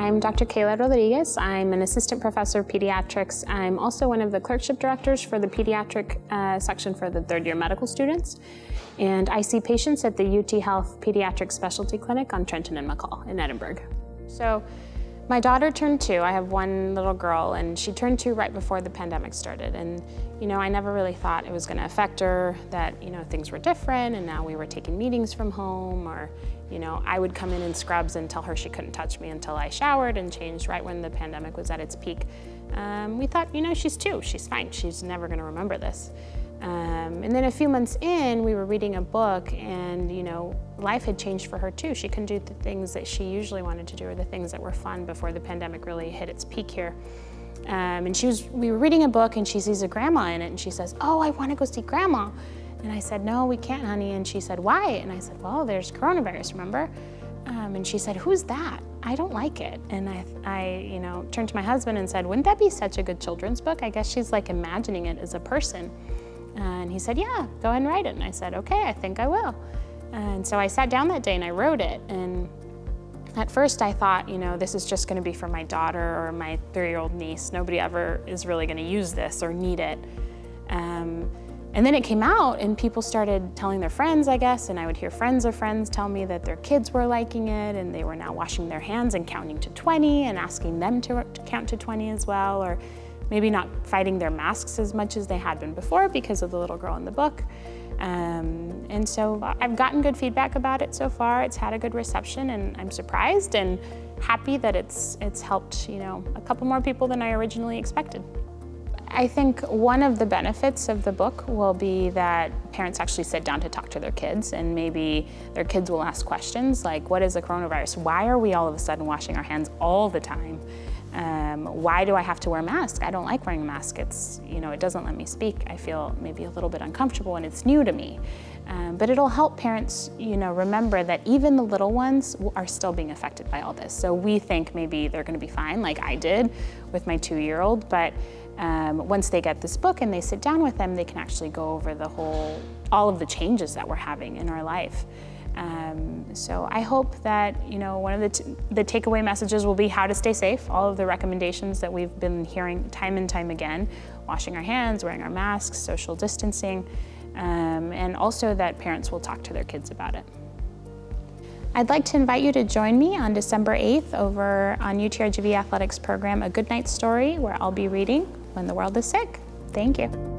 I'm Dr. Keila Rodriguez. I'm an assistant professor of pediatrics. I'm also one of the clerkship directors for the pediatric section for the third year medical students. And I see patients at the UT Health Pediatric Specialty Clinic on Trenton and McCall in Edinburgh. So my daughter turned 2. I have one little girl, and she turned 2 right before the pandemic started. And I never really thought it was going to affect her, that things were different, and now we were taking meetings from home, or I would come in scrubs and tell her she couldn't touch me until I showered and changed right when the pandemic was at its peak. We thought, she's 2, she's fine, she's never going to remember this. And then a few months in, we were reading a book, and life had changed for her too. She couldn't do the things that she usually wanted to do, or the things that were fun before the pandemic really hit its peak here. And we were reading a book, and she sees a grandma in it, and she says, "Oh, I want to go see grandma." And I said, "No, we can't, honey." And she said, "Why?" And I said, "Well, there's coronavirus, remember?" And she said, "Who's that? I don't like it." And I turned to my husband and said, "Wouldn't that be such a good children's book? I guess she's like imagining it as a person." And he said, "Yeah, go ahead and write it." And I said, "Okay, I think I will." And so I sat down that day and I wrote it. And at first I thought, this is just going to be for my daughter or my 3-year-old niece. Nobody ever is really going to use this or need it. And then it came out, and people started telling their friends, I guess, and I would hear friends of friends tell me that their kids were liking it, and they were now washing their hands and counting to 20 and asking them to count to 20 as well, or maybe not fighting their masks as much as they had been before because of the little girl in the book. And so I've gotten good feedback about it so far. It's had a good reception, and I'm surprised and happy that it's helped, a couple more people than I originally expected. I think one of the benefits of the book will be that parents actually sit down to talk to their kids, and maybe their kids will ask questions like, what is the coronavirus? Why are we all of a sudden washing our hands all the time? Why do I have to wear a mask? I don't like wearing a mask. It's, it doesn't let me speak. I feel maybe a little bit uncomfortable, and it's new to me. But it'll help parents, remember that even the little ones are still being affected by all this. So we think maybe they're going to be fine, like I did with my 2-year-old, but once they get this book and they sit down with them, they can actually go over all of the changes that we're having in our life. So I hope that, one of the takeaway messages will be how to stay safe, all of the recommendations that we've been hearing time and time again, washing our hands, wearing our masks, social distancing, and also that parents will talk to their kids about it. I'd like to invite you to join me on December 8th over on UT RGV Athletics program, A Good Night Story, where I'll be reading When the World is Sick. Thank you.